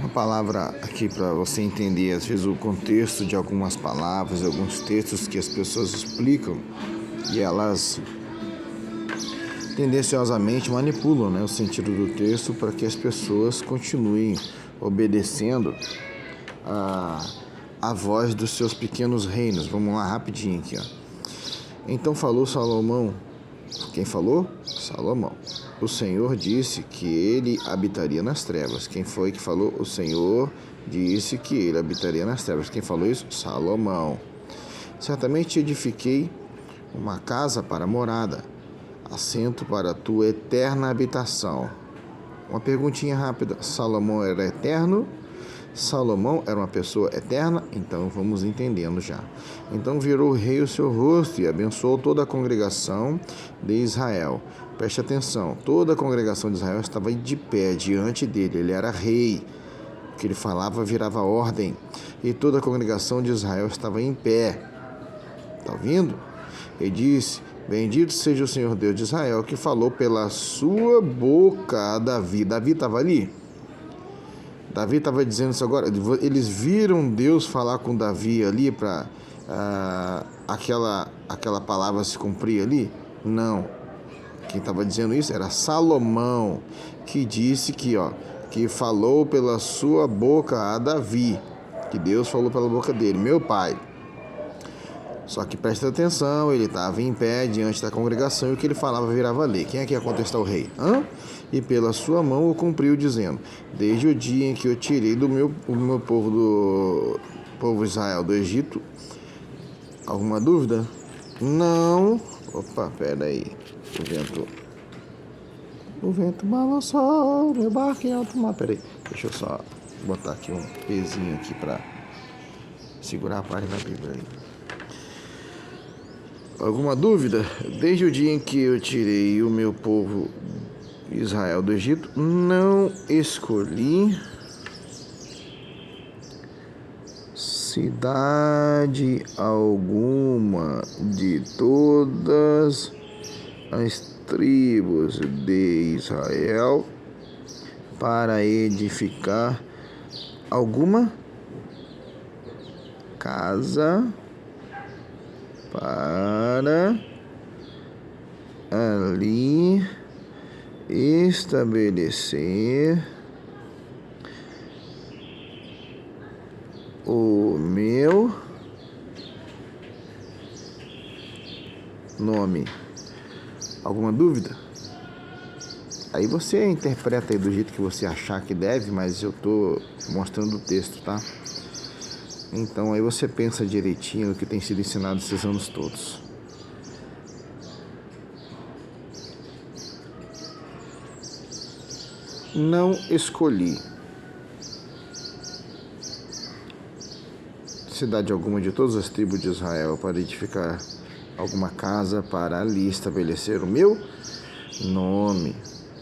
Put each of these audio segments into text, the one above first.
Uma palavra aqui para você entender, às vezes, o contexto de algumas palavras, alguns textos que as pessoas explicam e elas tendenciosamente manipulam, o sentido do texto para que as pessoas continuem obedecendo a voz dos seus pequenos reinos. Vamos lá rapidinho aqui, ó. Então falou Salomão. Quem falou? Salomão. O Senhor disse que ele habitaria nas trevas. Quem foi que falou? O Senhor disse que ele habitaria nas trevas. Quem falou isso? Salomão. Certamente edifiquei uma casa para morada, assento para a tua eterna habitação. Uma perguntinha rápida. Salomão era eterno? Salomão era uma pessoa eterna? Então vamos entendendo já. Então virou o rei o seu rosto e abençoou toda a congregação de Israel. Preste atenção, toda a congregação de Israel estava de pé diante dele, ele era rei. O que ele falava virava ordem. E toda a congregação de Israel estava em pé. Está ouvindo? Ele disse: bendito seja o Senhor Deus de Israel, que falou pela sua boca a Davi. Davi estava ali? Davi estava dizendo isso agora. Eles viram Deus falar com Davi ali para aquela palavra se cumprir ali? Não. Quem estava dizendo isso era Salomão, que disse que falou pela sua boca a Davi, que Deus falou pela boca dele, meu pai. Só que presta atenção, ele estava em pé diante da congregação e o que ele falava virava lei. Quem é que ia contestar o rei? E pela sua mão o cumpriu, dizendo: desde o dia em que eu tirei do meu povo, do povo Israel do Egito. Alguma dúvida? Não. Opa, pera aí. O vento balançou, meu barco em alto mar. Pera aí, deixa eu só botar aqui um pezinho aqui para segurar a página da Bíblia aí. Alguma dúvida? Desde o dia em que eu tirei o meu povo Israel do Egito, não escolhi cidade alguma de todas as tribos de Israel para edificar alguma casa para ali estabelecer o meu nome. Alguma dúvida? Aí você interpreta aí do jeito que você achar que deve, mas eu estou mostrando o texto, tá? Então aí você pensa direitinho no que tem sido ensinado esses anos todos. Não escolhi cidade alguma de todas as tribos de Israel para edificar alguma casa para ali estabelecer o meu nome.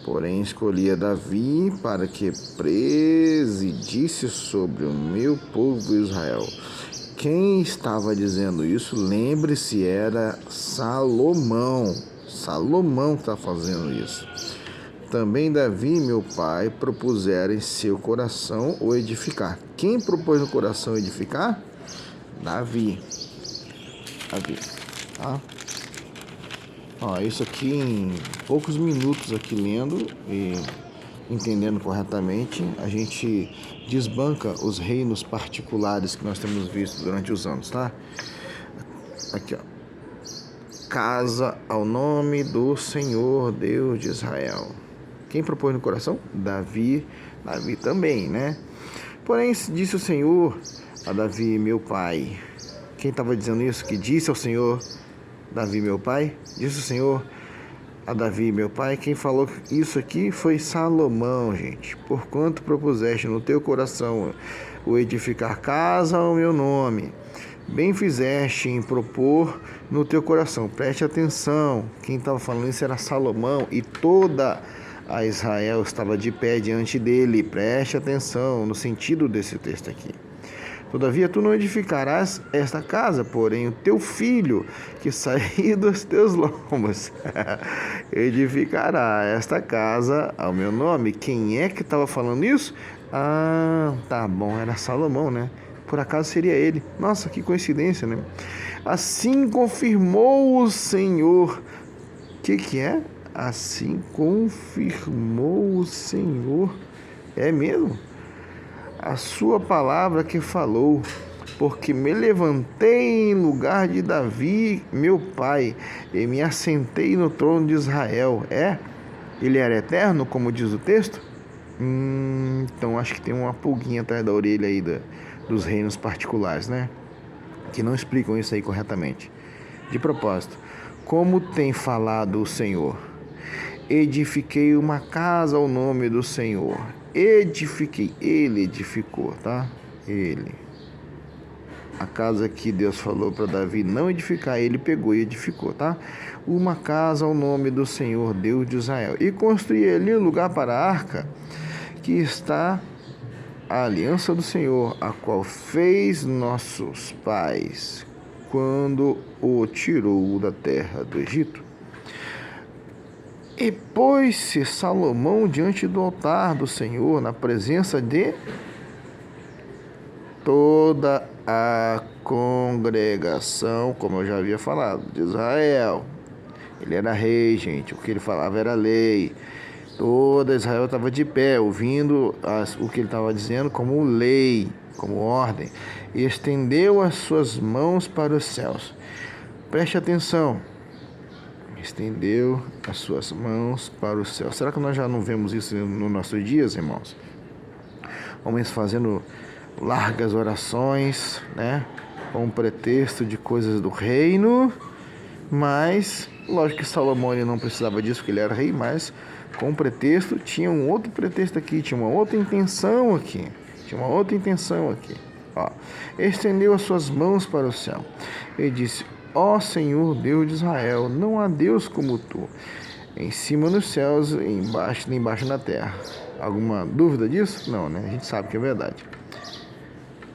Porém, escolhi a Davi para que presidisse sobre o meu povo Israel. Quem estava dizendo isso, lembre-se, era Salomão. Salomão está fazendo isso. Também Davi, meu pai, propusera em seu coração o edificar. Quem propôs no coração edificar? Davi. Tá? Isso aqui em poucos minutos aqui lendo e entendendo corretamente, a gente desbanca os reinos particulares que nós temos visto durante os anos, tá? Aqui, ó. Casa ao nome do Senhor Deus de Israel. Quem propôs no coração? Davi. Davi também, né? Porém, disse o Senhor a Davi, meu pai. Quem estava dizendo isso? Que disse ao Senhor, Davi, meu pai? Disse o Senhor a Davi, meu pai. Quem falou isso aqui foi Salomão, gente. Porquanto propuseste no teu coração o edificar casa ao meu nome, bem fizeste em propor no teu coração. Preste atenção. Quem estava falando isso era Salomão e toda a Israel estava de pé diante dele. Preste atenção no sentido desse texto aqui. Todavia, tu não edificarás esta casa, porém o teu filho, que sair dos teus lombos, edificará esta casa ao meu nome. Quem é que estava falando isso? Ah, tá bom, era Salomão, né? Por acaso seria ele. Nossa, que coincidência, né? Assim confirmou o Senhor. O que é? Assim confirmou o Senhor. É mesmo? A sua palavra que falou, porque me levantei em lugar de Davi, meu pai, e me assentei no trono de Israel. Ele era eterno, como diz o texto? Então acho que tem uma pulguinha atrás da orelha aí dos reinos particulares, né? Que não explicam isso aí corretamente. De propósito, como tem falado o Senhor? Edifiquei uma casa ao nome do Senhor. Edifiquei, ele edificou, tá? Ele. A casa que Deus falou para Davi não edificar, ele pegou e edificou, tá? Uma casa ao nome do Senhor, Deus de Israel. E construí ali um lugar para a arca, que está a aliança do Senhor, a qual fez nossos pais quando o tirou da terra do Egito. E pôs-se Salomão diante do altar do Senhor, na presença de toda a congregação, como eu já havia falado, de Israel. Ele era rei, gente, o que ele falava era lei. Toda Israel estava de pé, ouvindo o que ele estava dizendo como lei, como ordem. E estendeu as suas mãos para os céus. Preste atenção. Estendeu as suas mãos para o céu. Será que nós já não vemos isso nos nossos dias, irmãos? Homens fazendo largas orações, né? Com um pretexto de coisas do reino. Mas, lógico que Salomão ele não precisava disso, porque ele era rei, mas com um pretexto, tinha um outro pretexto aqui, tinha uma outra intenção aqui. Ó, estendeu as suas mãos para o céu e disse: Ó Senhor Deus de Israel, não há Deus como tu, em cima nos céus e embaixo na terra. Alguma dúvida disso? Não, né? A gente sabe que é verdade.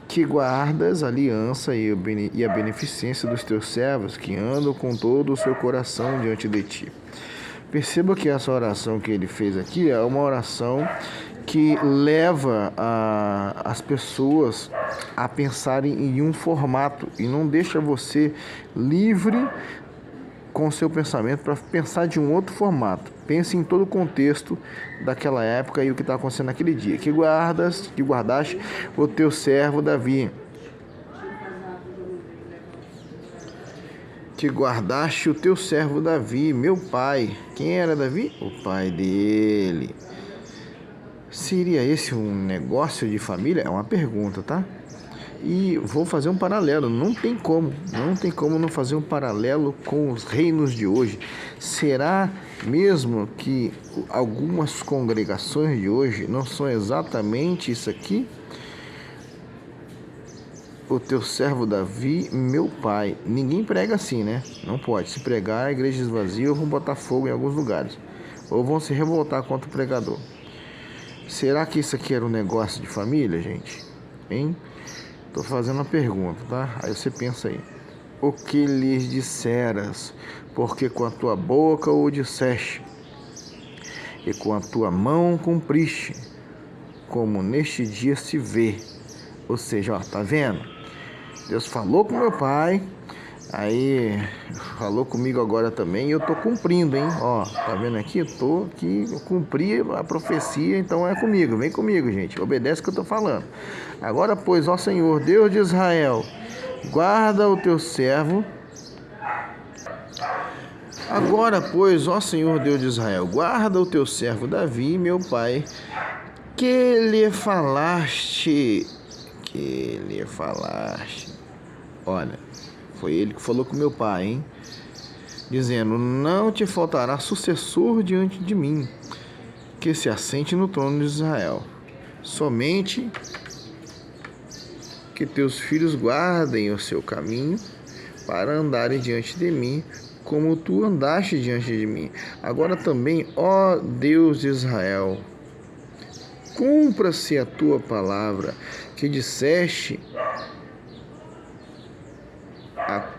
Que guardas a aliança e a beneficência dos teus servos, que andam com todo o seu coração diante de ti. Perceba que essa oração que ele fez aqui é uma oração que leva as pessoas a pensarem em um formato e não deixa você livre com o seu pensamento para pensar de um outro formato. Pense em todo o contexto daquela época e o que está acontecendo naquele dia. Que guardaste o teu servo Davi. Que guardaste o teu servo Davi, meu pai. Quem era Davi? O pai dele. Seria esse um negócio de família? É uma pergunta, tá? E vou fazer um paralelo, não tem como não fazer um paralelo com os reinos de hoje. Será mesmo que algumas congregações de hoje não são exatamente isso aqui? O teu servo Davi, meu pai. Ninguém prega assim, né? Não pode. Se pregar, a igreja esvazia ou vão botar fogo em alguns lugares. Ou vão se revoltar contra o pregador. Será que isso aqui era um negócio de família, gente? Hein? Estou fazendo uma pergunta, tá? Aí você pensa aí. O que lhes disseras, porque com a tua boca o disseste, e com a tua mão cumpriste, como neste dia se vê. Ou seja, ó, tá vendo? Deus falou com meu pai, aí falou comigo agora também, e eu tô cumprindo, hein? Ó, tá vendo aqui? Eu cumpri a profecia, então é comigo. Vem comigo, gente. Obedece o que eu tô falando. Agora, pois, ó Senhor, Deus de Israel, guarda o teu servo. Agora, pois, ó Senhor, Deus de Israel, guarda o teu servo Davi, meu pai, que lhe falaste. Olha, foi ele que falou com meu pai, hein? Dizendo: não te faltará sucessor diante de mim, que se assente no trono de Israel. Somente que teus filhos guardem o seu caminho para andarem diante de mim, como tu andaste diante de mim. Agora também, ó Deus de Israel, cumpra-se a tua palavra que disseste.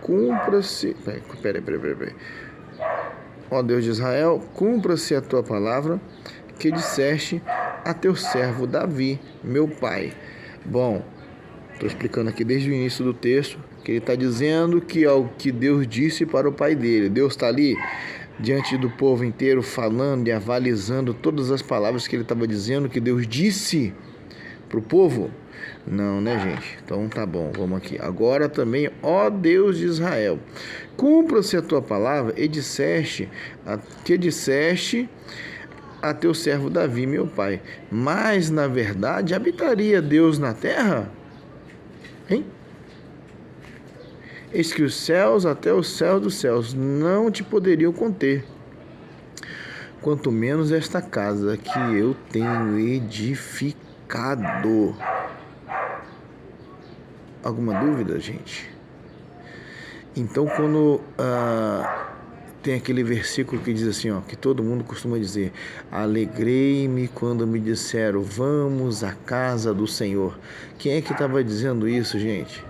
Cumpra-se. Peraí. Ó Deus de Israel, cumpra-se a tua palavra que disseste a teu servo Davi, meu pai. Bom, estou explicando aqui desde o início do texto que ele está dizendo que é o que Deus disse para o pai dele. Deus está ali diante do povo inteiro falando e avalizando todas as palavras que ele estava dizendo que Deus disse para o povo. Não, né, gente? Então tá bom, vamos aqui. Agora também, ó Deus de Israel, cumpra-se a tua palavra e disseste a teu servo Davi, meu pai. Mas, na verdade, habitaria Deus na terra? Hein? Eis que os céus, até os céus dos céus, não te poderiam conter, quanto menos esta casa que eu tenho edificado. Alguma dúvida, gente? Então, quando tem aquele versículo que diz assim, ó, que todo mundo costuma dizer: alegrei-me quando me disseram, vamos à casa do Senhor. Quem é que estava dizendo isso, gente?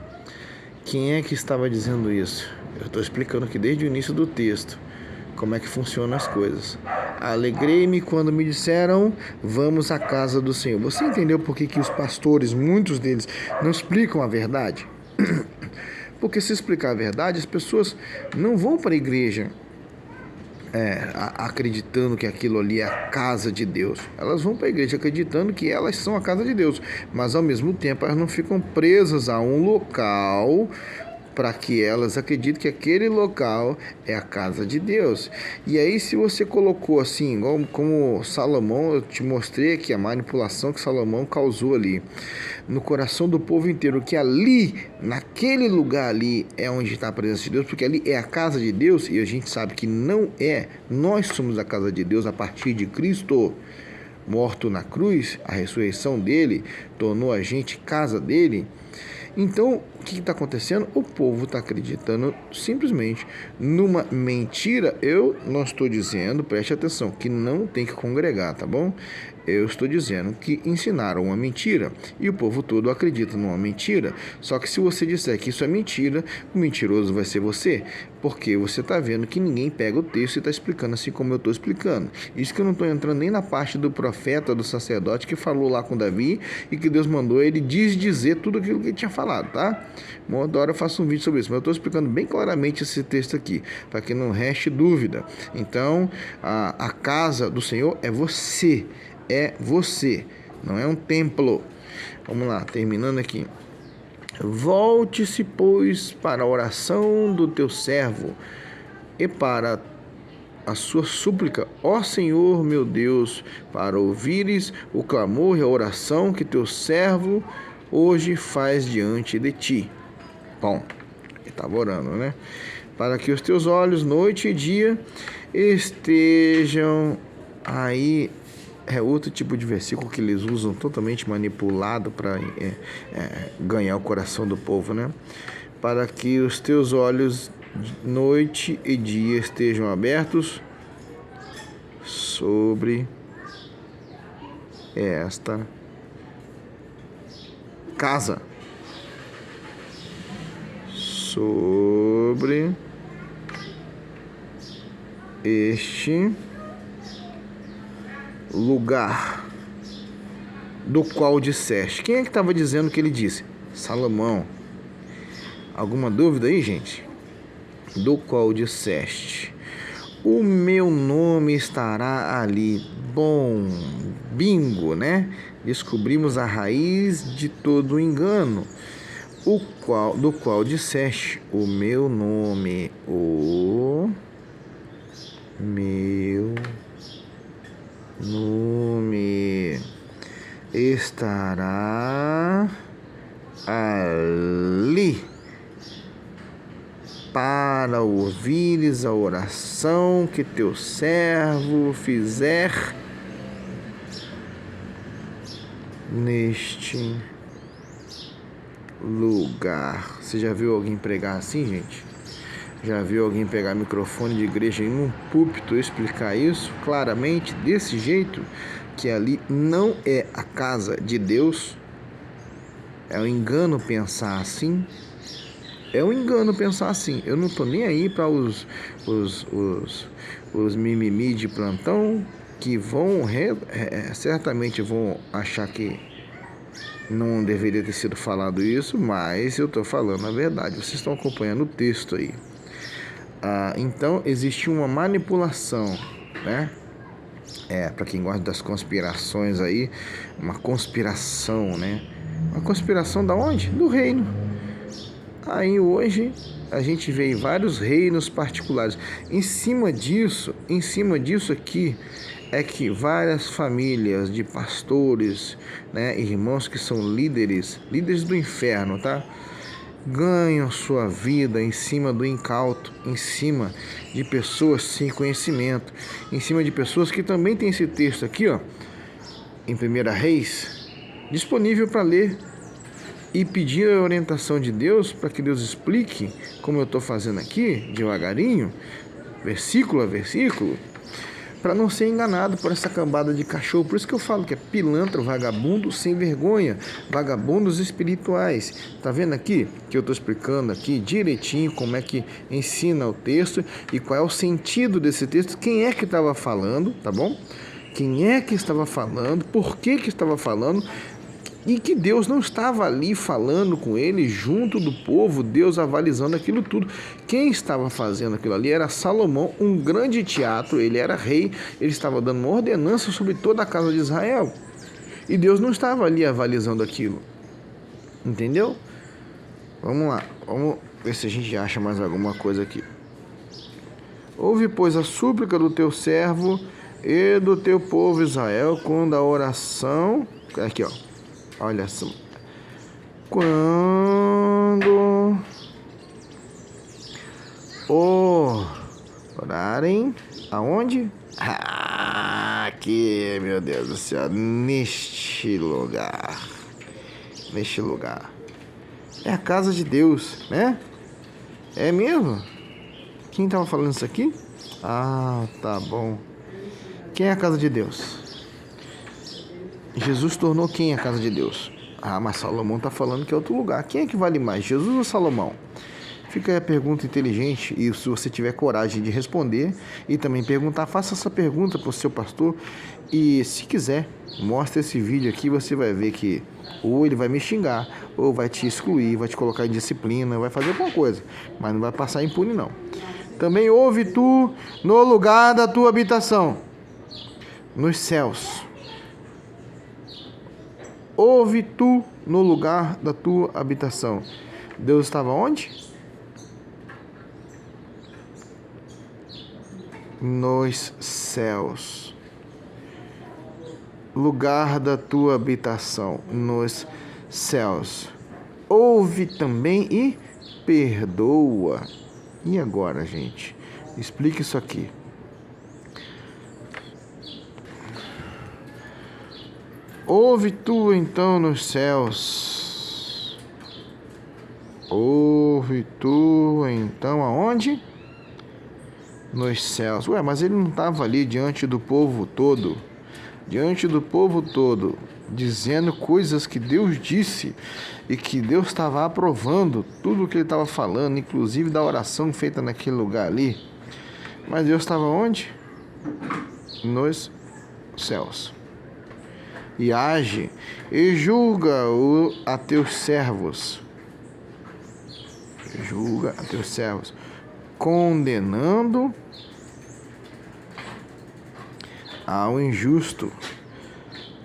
Quem é que estava dizendo isso? Eu estou explicando aqui desde o início do texto como é que funcionam as coisas. Alegrei-me quando me disseram, vamos à casa do Senhor. Você entendeu por que os pastores, muitos deles, não explicam a verdade? Porque se explicar a verdade, as pessoas não vão para a igreja acreditando que aquilo ali é a casa de Deus. Elas vão para a igreja acreditando que elas são a casa de Deus, mas ao mesmo tempo elas não ficam presas a um local para que elas acreditem que aquele local é a casa de Deus. E aí, se você colocou assim, igual como Salomão, eu te mostrei aqui a manipulação que Salomão causou ali no coração do povo inteiro, que ali, naquele lugar ali, é onde está a presença de Deus, porque ali é a casa de Deus, e a gente sabe que não é. Nós somos a casa de Deus a partir de Cristo morto na cruz. A ressurreição dele tornou a gente casa dele. Então, o que está acontecendo? O povo está acreditando simplesmente numa mentira. Eu não estou dizendo, preste atenção, que não tem que congregar, tá bom? Eu estou dizendo que ensinaram uma mentira e o povo todo acredita numa mentira. Só que se você disser que isso é mentira, o mentiroso vai ser você, porque você está vendo que ninguém pega o texto e está explicando assim como eu estou explicando. Isso que eu não estou entrando nem na parte do profeta, do sacerdote que falou lá com Davi e que Deus mandou ele dizer tudo aquilo que ele tinha falado, tá? Uma outra hora eu faço um vídeo sobre isso, mas eu estou explicando bem claramente esse texto aqui, para que não reste dúvida. Então, a casa do Senhor é você. É você, não é um templo. Vamos lá, terminando aqui. Volte-se, pois, para a oração do teu servo e para a sua súplica, ó Senhor meu Deus, para ouvires o clamor e a oração que teu servo hoje faz diante de ti. Bom, ele estava orando, né? Para que os teus olhos, noite e dia, estejam aí. É outro tipo de versículo que eles usam, totalmente manipulado para ganhar o coração do povo, né? Para que os teus olhos, noite e dia, estejam abertos sobre esta casa. Sobre este lugar do qual disseste. Quem é que estava dizendo que ele disse? Salomão. Alguma dúvida aí, gente? Do qual disseste: o meu nome estará ali. Bom, bingo, né? Descobrimos a raiz de todo o engano. Do qual disseste: o meu nome, o meu nome estará ali para ouvires a oração que teu servo fizer neste lugar. Você já viu alguém pregar assim, gente? Já viu alguém pegar microfone de igreja e num púlpito explicar isso claramente, desse jeito, que ali não é a casa de Deus? É um engano pensar assim. É um engano pensar assim. Eu não estou nem aí para os mimimi de plantão que vão certamente vão achar que não deveria ter sido falado isso, mas eu estou falando a verdade. Vocês estão acompanhando o texto aí. Então, existe uma manipulação, né? Para quem gosta das conspirações aí, uma conspiração, né? Uma conspiração da onde? Do reino. Aí hoje a gente vê vários reinos particulares. Em cima disso aqui é que várias famílias de pastores, né, irmãos que são líderes do inferno, tá? Ganham sua vida em cima do incauto, em cima de pessoas sem conhecimento, em cima de pessoas que também tem esse texto aqui, ó, em 1 Reis, disponível para ler e pedir a orientação de Deus para que Deus explique, como eu estou fazendo aqui, devagarinho, versículo a versículo, para não ser enganado por essa cambada de cachorro. Por isso que eu falo que é pilantra, vagabundo sem vergonha, vagabundos espirituais. Tá vendo aqui que eu estou explicando aqui direitinho como é que ensina o texto e qual é o sentido desse texto, quem é que estava falando, tá bom? Quem é que estava falando, por que estava falando, e que Deus não estava ali falando com ele junto do povo, Deus avalizando aquilo tudo. Quem estava fazendo aquilo ali era Salomão, um grande teatro, ele era rei, ele estava dando uma ordenança sobre toda a casa de Israel. E Deus não estava ali avalizando aquilo. Entendeu? Vamos lá, vamos ver se a gente acha mais alguma coisa aqui. Ouve, pois, a súplica do teu servo e do teu povo Israel, quando a oração... Aqui, ó. Olha só. Quando orarem, aonde? Aqui, meu Deus do céu, neste lugar. Neste lugar. É a casa de Deus, né? É mesmo? Quem estava falando isso aqui? Tá bom. Quem é a casa de Deus? Jesus tornou quem a casa de Deus? Mas Salomão está falando que é outro lugar. Quem é que vale mais, Jesus ou Salomão? Fica aí a pergunta inteligente, e se você tiver coragem de responder e também perguntar, faça essa pergunta para o seu pastor. E se quiser, mostre esse vídeo aqui, você vai ver que ou ele vai me xingar, ou vai te excluir, vai te colocar em disciplina, vai fazer alguma coisa, mas não vai passar impune não. Também ouve tu no lugar da tua habitação, nos céus. Ouve tu no lugar da tua habitação. Deus estava onde? Nos céus. Lugar da tua habitação, nos céus. Ouve também e perdoa. E agora, gente? Explique isso aqui. Ouve tu então nos céus. Ouve tu então aonde? Nos céus. Mas ele não estava ali diante do povo todo. Diante do povo todo, dizendo coisas que Deus disse e que Deus estava aprovando tudo o que ele estava falando, inclusive da oração feita naquele lugar ali. Mas Deus estava onde? Nos céus. E age e julga a teus servos. Julga a teus servos, condenando ao injusto,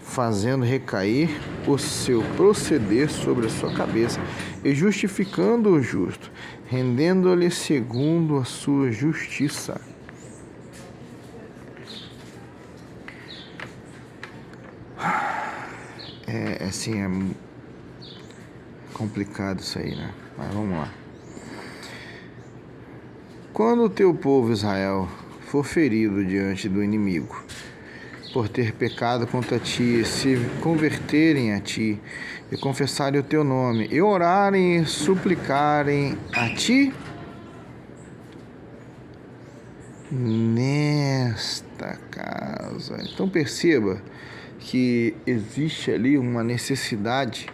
fazendo recair o seu proceder sobre a sua cabeça e justificando o justo, rendendo-lhe segundo a sua justiça. É complicado isso aí, né? Mas vamos lá. Quando o teu povo Israel for ferido diante do inimigo, por ter pecado contra ti, se converterem a ti e confessarem o teu nome, e orarem e suplicarem a ti nesta casa. Então perceba que existe ali uma necessidade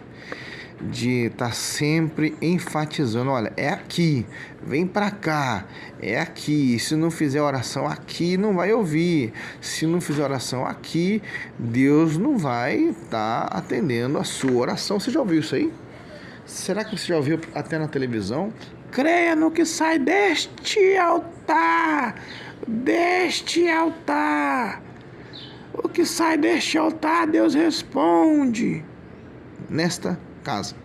de estar sempre enfatizando, olha, é aqui, vem para cá, é aqui, se não fizer oração aqui, não vai ouvir, se não fizer oração aqui, Deus não vai estar atendendo a sua oração. Você já ouviu isso aí? Será que você já ouviu até na televisão? Creia no que sai deste altar, deste altar. O que sai deste altar, Deus responde nesta casa.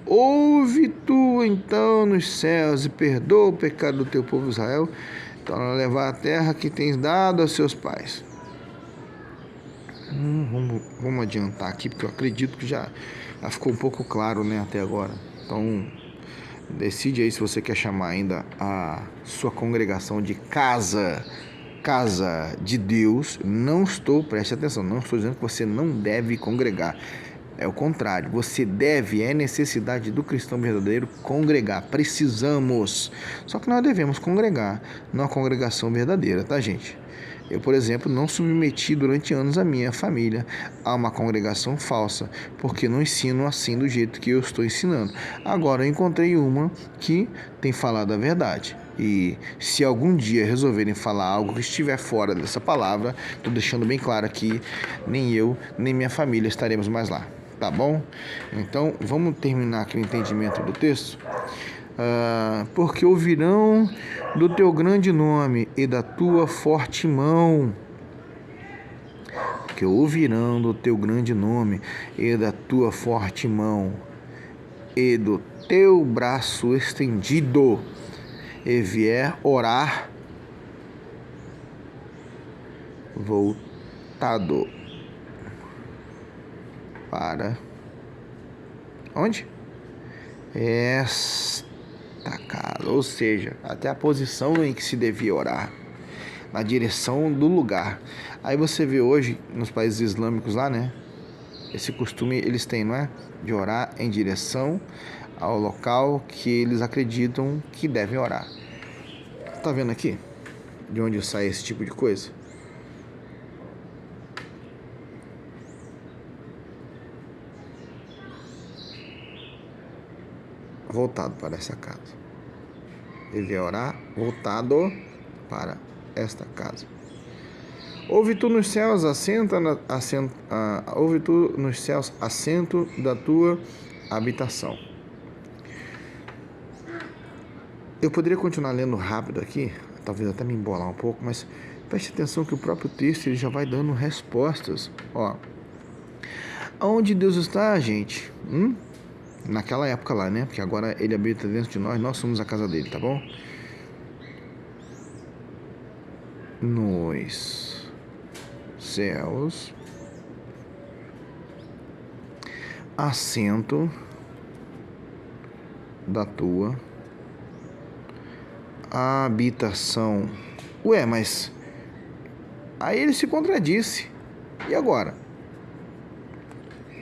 Ouve tu então nos céus e perdoa o pecado do teu povo Israel, torna a levar a terra que tens dado aos seus pais. Vamos adiantar aqui, porque eu acredito que já ficou um pouco claro, né, até agora. Então, decide aí se você quer chamar ainda a sua congregação de casa de Deus. Preste atenção, não estou dizendo que você não deve congregar. É o contrário, você deve, é necessidade do cristão verdadeiro congregar. Precisamos. Só que nós devemos congregar numa congregação verdadeira, tá, gente? Eu, por exemplo, não submeti durante anos a minha família a uma congregação falsa, porque não ensino assim do jeito que eu estou ensinando. Agora eu encontrei uma que tem falado a verdade. E se algum dia resolverem falar algo que estiver fora dessa palavra, estou deixando bem claro aqui, nem eu, nem minha família estaremos mais lá. Tá bom? Então, vamos terminar aqui o entendimento do texto. Porque ouvirão do teu grande nome e da tua forte mão. Porque ouvirão do teu grande nome e da tua forte mão e do teu braço estendido, e vier orar voltado para onde? Esta casa, ou seja, até a posição em que se devia orar, na direção do lugar. Aí você vê hoje nos países islâmicos lá, né? Esse costume eles têm, não é? De orar em direção ao local que eles acreditam que devem orar. Tá vendo aqui? De onde sai esse tipo de coisa? Voltado para essa casa. Ele vai orar voltado para esta casa. Ouve tu nos céus ouve tu nos céus assento da tua habitação. Eu poderia continuar lendo rápido aqui, talvez até me embolar um pouco, mas preste atenção que o próprio texto ele já vai dando respostas. Ó, aonde Deus está, gente? Naquela época lá, né? Porque agora ele habita dentro de nós somos a casa dele, tá bom? Nos céus, assento da tua habitação. Ué, mas aí ele se contradisse. E agora?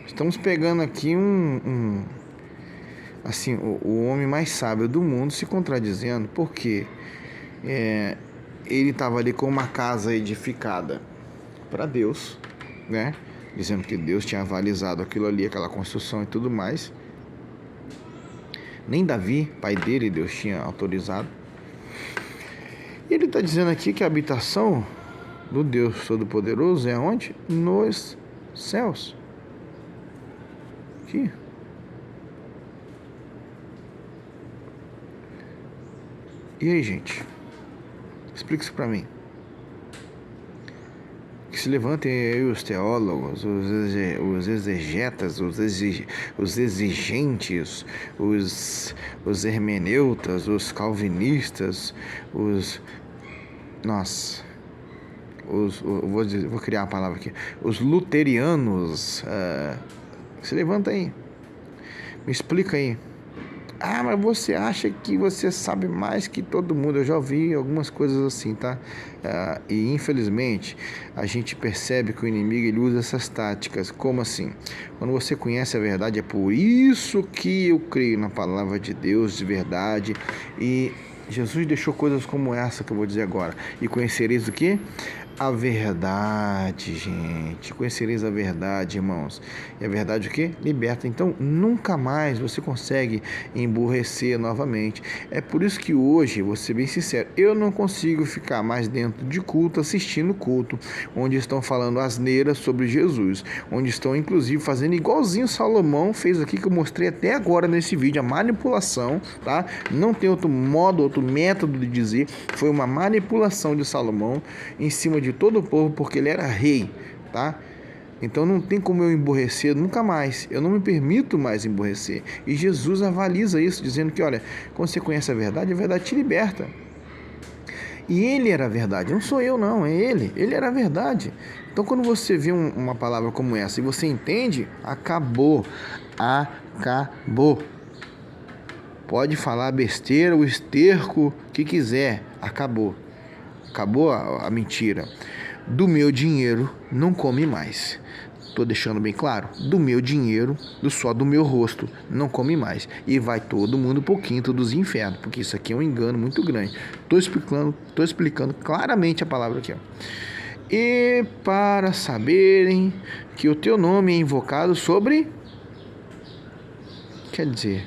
Estamos pegando aqui assim, o homem mais sábio do mundo se contradizendo, porque ele estava ali com uma casa edificada para Deus, né? Dizendo que Deus tinha avalizado aquilo ali, aquela construção e tudo mais. Nem Davi, pai dele, Deus tinha autorizado. E ele está dizendo aqui que a habitação do Deus Todo-Poderoso é onde? Nos céus. Aqui. E aí, gente? Explica isso para mim. Que se levantem aí os teólogos, os exegetas, os exigentes, os hermeneutas, os calvinistas, vou criar uma palavra aqui, os luterianos. Se levanta aí, me explica aí. Mas você acha que você sabe mais que todo mundo? Eu já ouvi algumas coisas assim, tá? E infelizmente a gente percebe que o inimigo ele usa essas táticas. Como assim? Quando você conhece a verdade, é por isso que eu creio na palavra de Deus de verdade. E Jesus deixou coisas como essa que eu vou dizer agora. E conhecereis o quê? a verdade, gente. Conhecereis a verdade, irmãos. E a verdade o quê? Liberta. Então, nunca mais você consegue emburrecer novamente. É por isso que hoje, vou ser bem sincero, eu não consigo ficar mais dentro de culto, assistindo culto, onde estão falando asneiras sobre Jesus, onde estão, inclusive, fazendo igualzinho Salomão fez aqui, que eu mostrei até agora nesse vídeo, a manipulação, tá? Não tem outro modo, outro método de dizer, foi uma manipulação de Salomão em cima de todo o povo, porque ele era rei, tá? Então não tem como eu emborrecer nunca mais, eu não me permito mais emborrecer. E Jesus avaliza isso, dizendo que, olha, quando você conhece a verdade te liberta. E ele era a verdade, não sou eu não, é ele era a verdade. Então quando você vê uma palavra como essa e você entende, acabou. Pode falar besteira, o esterco que quiser, acabou a mentira. Do meu dinheiro não come mais. Estou deixando bem claro, do meu dinheiro, só do meu rosto, não come mais. E vai todo mundo pro quinto dos infernos, porque isso aqui é um engano muito grande. Estou explicando claramente a palavra aqui, ó. E para saberem que o teu nome é invocado sobre... Quer dizer,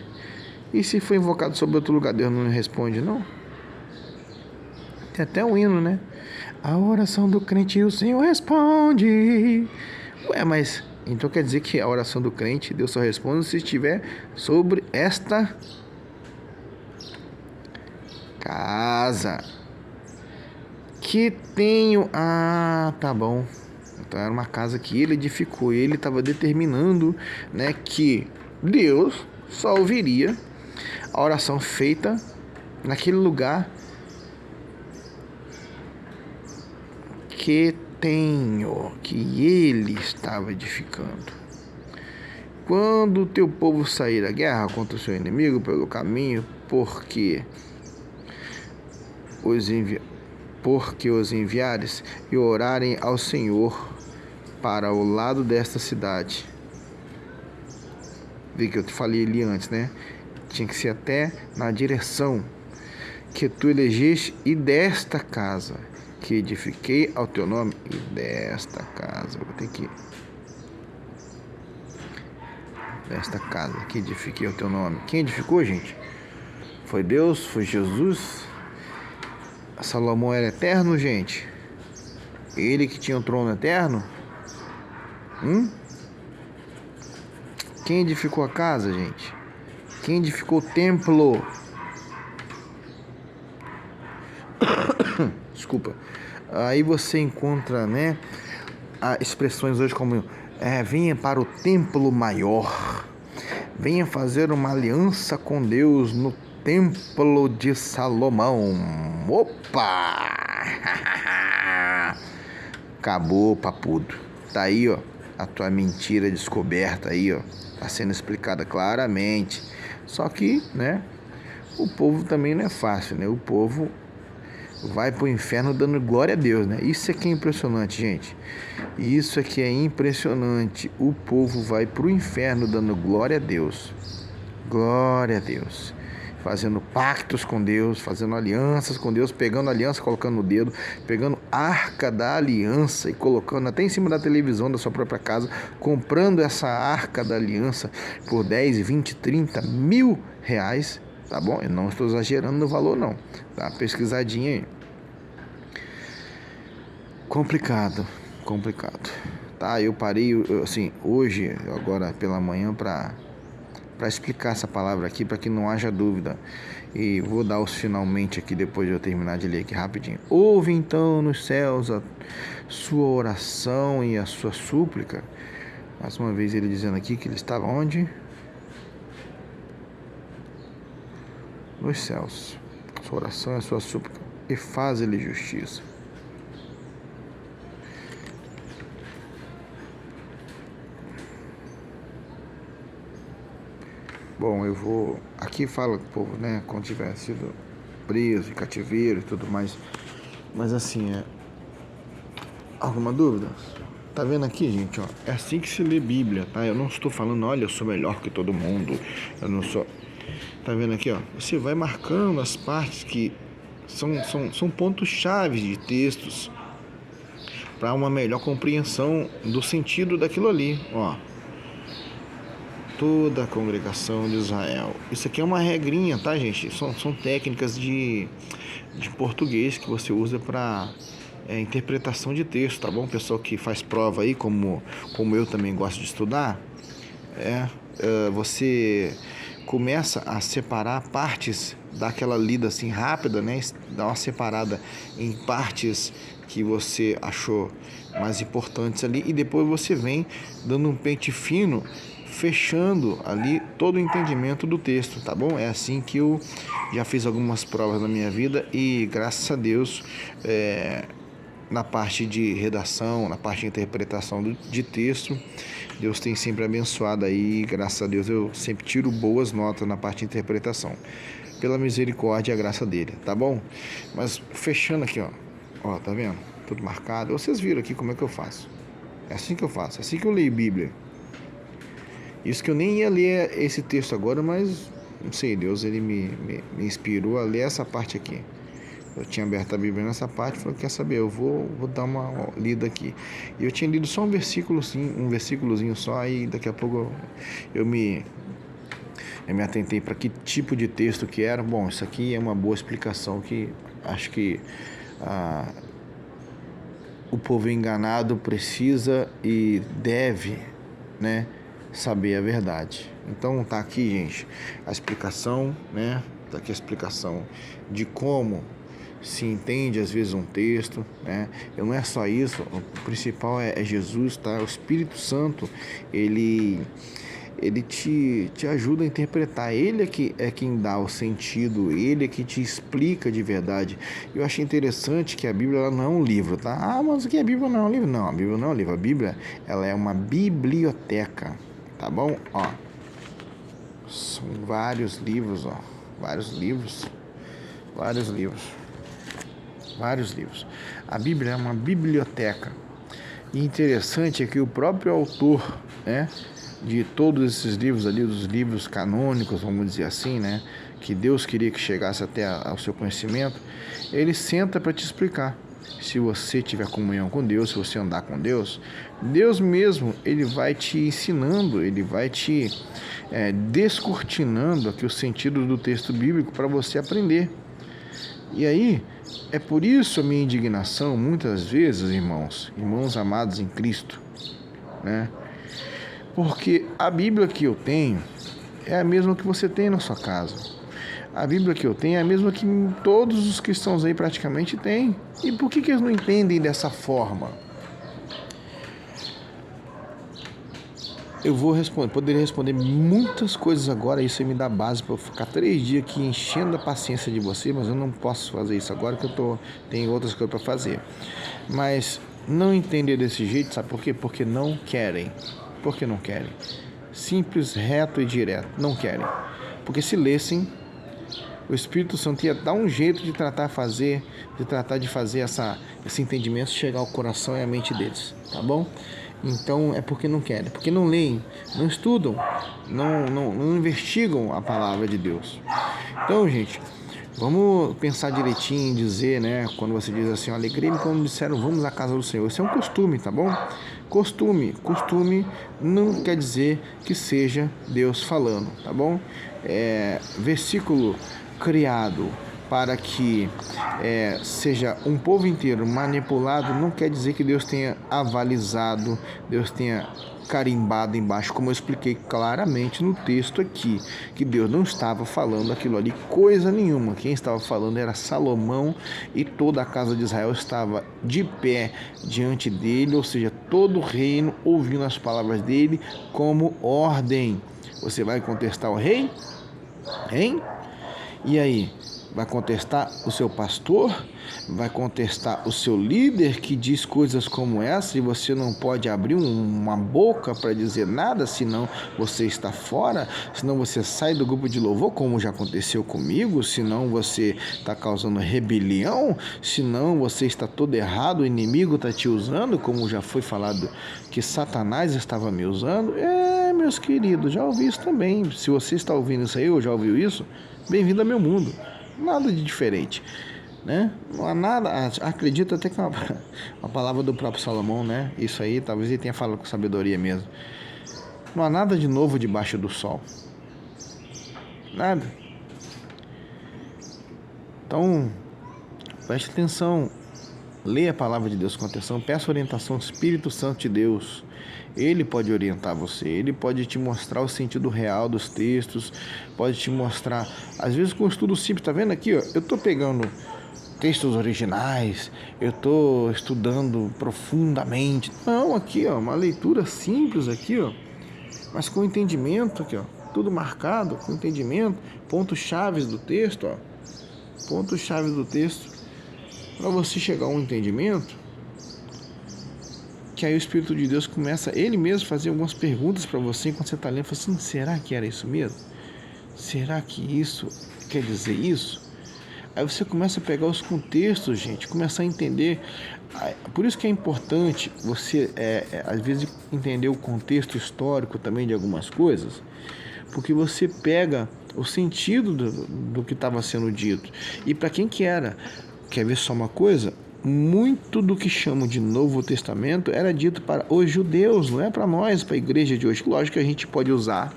e se for invocado sobre outro lugar, Deus não responde, não? Tem até um hino, né? A oração do crente o Senhor responde. Ué, mas então quer dizer que a oração do crente Deus só responde se estiver sobre esta casa que tenho. Ah, tá bom. Então era uma casa que ele edificou. Ele estava determinando, né, que Deus só ouviria a oração feita naquele lugar que tenho, que ele estava edificando. Quando o teu povo sair à guerra contra o seu inimigo pelo caminho, porque os enviares e orarem ao Senhor para o lado desta cidade. Vê que eu te falei ali antes, né? Tinha que ser até na direção que tu elegeste e desta casa que edifiquei ao teu nome, e desta casa, vou ter que... Desta casa que edifiquei ao teu nome. Quem edificou, gente? Foi Deus, foi Jesus. Salomão era eterno, gente. Ele que tinha o trono eterno. Quem edificou a casa, gente? Quem edificou o templo? Desculpa. Aí você encontra, né, expressões hoje como venha para o templo maior, venha fazer uma aliança com Deus no templo de Salomão. Opa! Acabou, papudo. Tá aí, ó, a tua mentira descoberta aí, ó, tá sendo explicada claramente. Só que, né, o povo também não é fácil, né? O povo vai pro inferno dando glória a Deus, né? Isso é que é impressionante, gente. Isso é que é impressionante. O povo vai pro inferno dando glória a Deus. Glória a Deus. Fazendo pactos com Deus, fazendo alianças com Deus, pegando aliança, colocando no dedo, pegando arca da aliança e colocando até em cima da televisão da sua própria casa, comprando essa arca da aliança por 10, 20, 30 mil reais. Tá bom? Eu não estou exagerando no valor, não. Tá? Pesquisadinha aí. Complicado. Tá? Eu parei, assim, hoje, agora pela manhã, para explicar essa palavra aqui, para que não haja dúvida. E vou dar os finalmente aqui, depois de eu terminar de ler aqui rapidinho. Ouve então nos céus a sua oração e a sua súplica. Mais uma vez ele dizendo aqui que ele estava onde? Nos céus, sua oração é a sua súplica, e faz-lhe justiça. Bom, eu vou... Aqui fala o povo, né, quando tiver sido preso, em cativeiro e tudo mais. Mas assim, alguma dúvida? Tá vendo aqui, gente, ó? É assim que se lê Bíblia, tá? Eu não estou falando, olha, eu sou melhor que todo mundo. Eu não sou... Tá vendo aqui, ó? Você vai marcando as partes que são pontos-chave de textos. para uma melhor compreensão do sentido daquilo ali. Ó, toda a congregação de Israel. Isso aqui é uma regrinha, tá, gente? São técnicas de português que você usa para interpretação de texto, tá bom? Pessoal que faz prova aí, como eu também gosto de estudar, você começa a separar partes daquela lida assim rápida, né? Dá uma separada em partes que você achou mais importantes ali e depois você vem dando um pente fino, fechando ali todo o entendimento do texto, tá bom? É assim que eu já fiz algumas provas na minha vida e graças a Deus, na parte de redação, na parte de interpretação de texto, Deus tem sempre abençoado aí, graças a Deus eu sempre tiro boas notas na parte de interpretação, pela misericórdia e a graça dele, tá bom? Mas fechando aqui, ó, tá vendo? Tudo marcado, vocês viram aqui como é que eu faço, é assim que eu faço, é assim que eu leio Bíblia. Isso que eu nem ia ler esse texto agora, mas não sei, Deus ele me inspirou a ler essa parte aqui. Eu tinha aberto a Bíblia nessa parte e falei, quer saber, eu vou dar uma lida aqui. E eu tinha lido só um versículozinho só, aí daqui a pouco eu me atentei para que tipo de texto que era. Bom, isso aqui é uma boa explicação que acho que o povo enganado precisa e deve, né, saber a verdade. Então tá aqui, gente, a explicação, né? Tá aqui a explicação de como se entende às vezes um texto, né? E não é só isso, o principal é Jesus, tá? O Espírito Santo, ele te ajuda a interpretar, ele é quem dá o sentido, ele é que te explica de verdade. Eu achei interessante que a Bíblia ela não é um livro, tá? Ah, mas o que a Bíblia não é um livro? Não, a Bíblia não é um livro, a Bíblia ela é uma biblioteca, tá bom? Ó, são vários livros, ó, vários livros. A Bíblia é uma biblioteca. E interessante é que o próprio autor, né, de todos esses livros ali, dos livros canônicos, vamos dizer assim, né, que Deus queria que chegasse até ao seu conhecimento, ele senta para te explicar. Se você tiver comunhão com Deus, se você andar com Deus, Deus mesmo, ele vai te ensinando, ele vai te descortinando aqui o sentido do texto bíblico para você aprender. E aí, é por isso a minha indignação, muitas vezes, irmãos amados em Cristo, né? Porque a Bíblia que eu tenho é a mesma que você tem na sua casa. A Bíblia que eu tenho é a mesma que todos os cristãos aí praticamente têm. E por que eles não entendem dessa forma? Eu poderia responder muitas coisas agora, isso aí me dá base para eu ficar 3 dias aqui enchendo a paciência de você, mas eu não posso fazer isso agora que tenho outras coisas para fazer. Mas não entender desse jeito, sabe por quê? Porque não querem. Por que não querem? Simples, reto e direto, não querem. Porque se lessem, o Espírito Santo ia dar um jeito de tratar de fazer esse entendimento chegar ao coração e à mente deles, tá bom? Então é porque não querem, porque não leem, não estudam, não investigam a palavra de Deus. Então, gente, vamos pensar direitinho em dizer, né? Quando você diz assim, alegrei-me quando disseram vamos à casa do Senhor. Isso é um costume, tá bom? Costume não quer dizer que seja Deus falando, tá bom? Versículo criado para que seja um povo inteiro manipulado, não quer dizer que Deus tenha avalizado, Deus tenha carimbado embaixo, como eu expliquei claramente no texto aqui, que Deus não estava falando aquilo ali, coisa nenhuma. Quem estava falando era Salomão e toda a casa de Israel estava de pé diante dele, ou seja, todo o reino ouvindo as palavras dele como ordem. Você vai contestar o rei? Hein? E aí? Vai contestar o seu pastor? Vai contestar o seu líder que diz coisas como essa e você não pode abrir uma boca para dizer nada, senão você está fora, senão você sai do grupo de louvor, como já aconteceu comigo, senão você está causando rebelião, senão você está todo errado, o inimigo está te usando, como já foi falado que Satanás estava me usando. Meus queridos, já ouvi isso também. Se você está ouvindo isso aí ou já ouviu isso, bem-vindo ao meu mundo. Nada de diferente. né? Não há nada, acredito até que é uma palavra do próprio Salomão, né? Isso aí, talvez ele tenha falado com sabedoria mesmo. Não há nada de novo debaixo do sol. Nada. Então, preste atenção. Leia a palavra de Deus com atenção. Peça orientação ao Espírito Santo de Deus. Ele pode orientar você. Ele pode te mostrar o sentido real dos textos. Pode te mostrar. Às vezes com um estudo simples. Tá vendo aqui? Ó, eu estou pegando textos originais. Eu estou estudando profundamente. Não, aqui, ó, uma leitura simples aqui, ó, mas com entendimento aqui, ó. Tudo marcado, com entendimento. Pontos-chave do texto, ó. Pontos-chave do texto. Para você chegar a um entendimento, que aí o Espírito de Deus começa, ele mesmo, fazer algumas perguntas para você enquanto você está lendo, fala assim, será que era isso mesmo? Será que isso quer dizer isso? Aí você começa a pegar os contextos, gente, começar a entender. Por isso que é importante você, às vezes, entender o contexto histórico também de algumas coisas, porque você pega o sentido do que estava sendo dito. E para quem que era? Quer ver só uma coisa? Muito do que chamam de Novo Testamento era dito para os judeus, não é para nós, para a igreja de hoje. Lógico que a gente pode usar,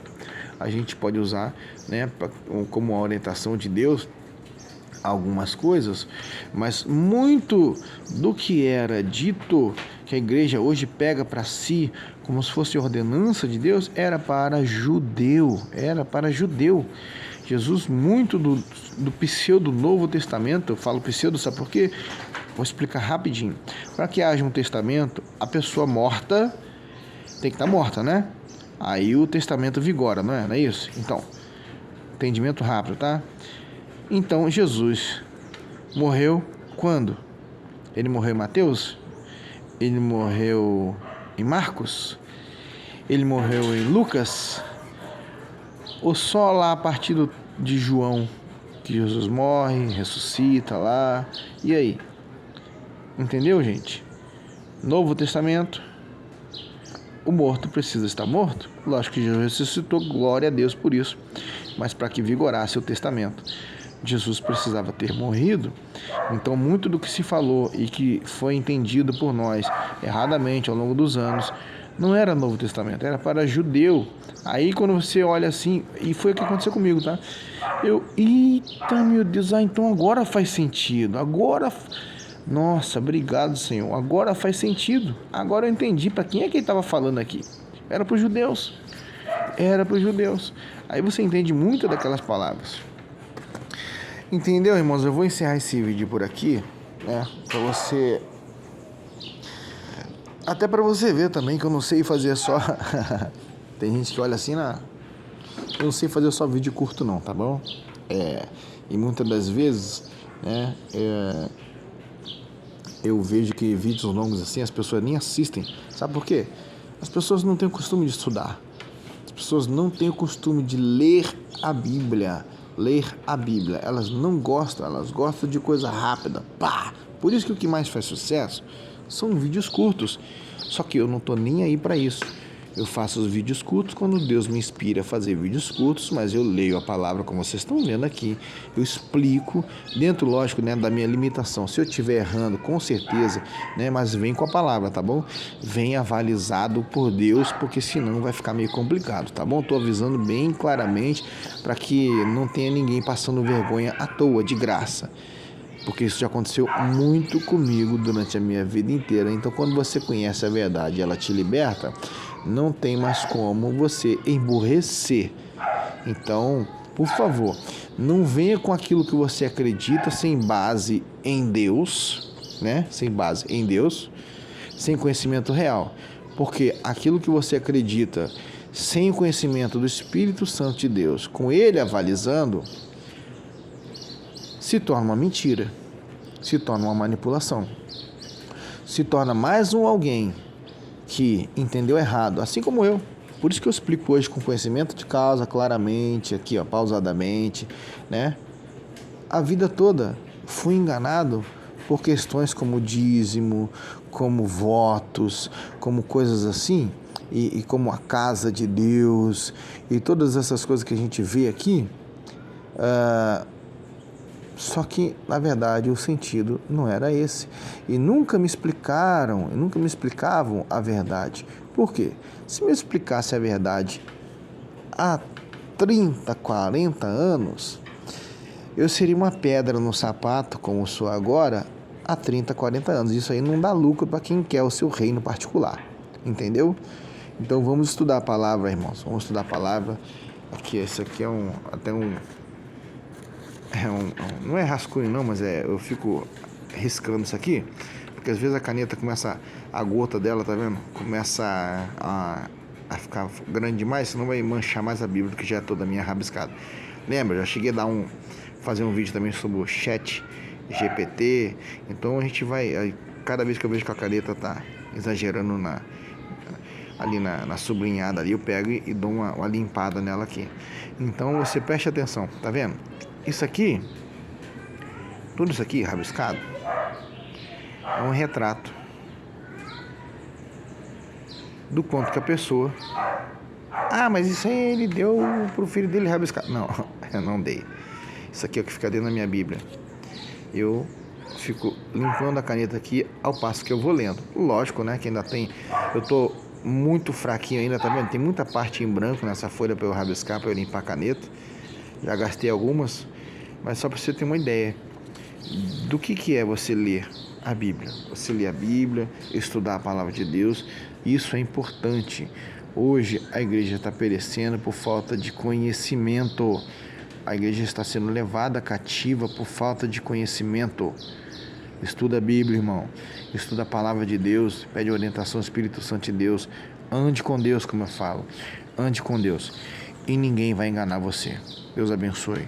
né, como uma orientação de Deus, algumas coisas, mas muito do que era dito, que a igreja hoje pega para si, como se fosse ordenança de Deus, era para judeu. Jesus, muito do pseudo Novo Testamento, eu falo pseudo, sabe por quê? Vou explicar rapidinho. Para que haja um testamento, a pessoa morta tem que estar morta, né? Aí o testamento vigora, não é? Não é isso? Então, entendimento rápido, tá? Então, Jesus morreu quando? Ele morreu em Mateus? Ele morreu em Marcos? Ele morreu em Lucas? Ou só lá a partir de João, que Jesus morre, ressuscita lá, e aí? Entendeu, gente? Novo Testamento, o morto precisa estar morto? Lógico que Jesus ressuscitou, glória a Deus por isso, mas para que vigorasse o testamento, Jesus precisava ter morrido. Então muito do que se falou e que foi entendido por nós erradamente ao longo dos anos, não era Novo Testamento, era para judeu. Aí quando você olha assim, e foi o que aconteceu comigo, tá? Eita, meu Deus, então agora faz sentido, nossa, obrigado, Senhor, agora faz sentido, agora eu entendi para quem é que ele estava falando aqui. Era para os judeus, aí você entende muito daquelas palavras. Entendeu, irmãos? Eu vou encerrar esse vídeo por aqui, né, para você... Até para você ver também que eu não sei fazer só... Tem gente que olha assim, eu não sei fazer só vídeo curto não, tá bom? E muitas das vezes, né, eu vejo que vídeos longos assim, as pessoas nem assistem. Sabe por quê? As pessoas não têm o costume de estudar. As pessoas não têm o costume de ler a Bíblia. Elas não gostam, elas gostam de coisa rápida. Pá! Por isso que o que mais faz sucesso são vídeos curtos. Só que eu não tô nem aí para isso. Eu faço os vídeos curtos quando Deus me inspira a fazer vídeos curtos, mas eu leio a palavra como vocês estão vendo aqui. Eu explico, dentro, lógico, né, da minha limitação. Se eu estiver errando, com certeza, né, mas vem com a palavra, tá bom? Vem avalizado por Deus, porque senão vai ficar meio complicado, tá bom? Tô avisando bem claramente para que não tenha ninguém passando vergonha à toa, de graça. Porque isso já aconteceu muito comigo durante a minha vida inteira. Então, quando você conhece a verdade e ela te liberta, não tem mais como você emburrecer. Então, por favor, não venha com aquilo que você acredita sem base em Deus, né? Sem base em Deus, sem conhecimento real. Porque aquilo que você acredita sem o conhecimento do Espírito Santo de Deus, com ele avalizando, se torna uma mentira, se torna uma manipulação, se torna mais um alguém que entendeu errado, assim como eu. Por isso que eu explico hoje com conhecimento de causa, claramente, aqui, ó, pausadamente, né? A vida toda fui enganado por questões como dízimo, como votos, como coisas assim, e como a casa de Deus, e todas essas coisas que a gente vê aqui, Só que, na verdade, o sentido não era esse. E nunca me explicavam a verdade. Por quê? Se me explicasse a verdade há 30, 40 anos, eu seria uma pedra no sapato, como sou agora, há 30, 40 anos. Isso aí não dá lucro para quem quer o seu reino particular. Entendeu? Então vamos estudar a palavra, irmãos. Vamos estudar a palavra. Aqui, esse aqui é não é rascunho não, mas eu fico riscando isso aqui, porque às vezes a caneta começa, a gota dela, tá vendo? Começa a ficar grande demais, senão vai manchar mais a Bíblia, que já é toda minha rabiscada. Lembra, já cheguei a fazer um vídeo também sobre o chat GPT, então a gente vai, cada vez que eu vejo que a caneta tá exagerando ali na sublinhada ali, eu pego e dou uma limpada nela aqui. Então você preste atenção, tá vendo? Isso aqui, tudo isso aqui rabiscado, é um retrato do quanto que a pessoa... Ah, mas isso aí ele deu pro filho dele rabiscar. Não, eu não dei. Isso aqui é o que fica dentro da minha Bíblia. Eu fico limpando a caneta aqui ao passo que eu vou lendo. Lógico, né, que ainda tem... Eu tô muito fraquinho ainda, tá vendo? Tem muita parte em branco nessa folha para eu rabiscar, para eu limpar a caneta. Já gastei algumas, mas só para você ter uma ideia do que é você ler a Bíblia. Você ler a Bíblia, estudar a palavra de Deus, isso é importante. Hoje a igreja está perecendo por falta de conhecimento. A igreja está sendo levada cativa por falta de conhecimento. Estuda a Bíblia, irmão. Estuda a palavra de Deus. Pede orientação ao Espírito Santo de Deus. Ande com Deus, como eu falo. Ande com Deus. E ninguém vai enganar você. Deus abençoe.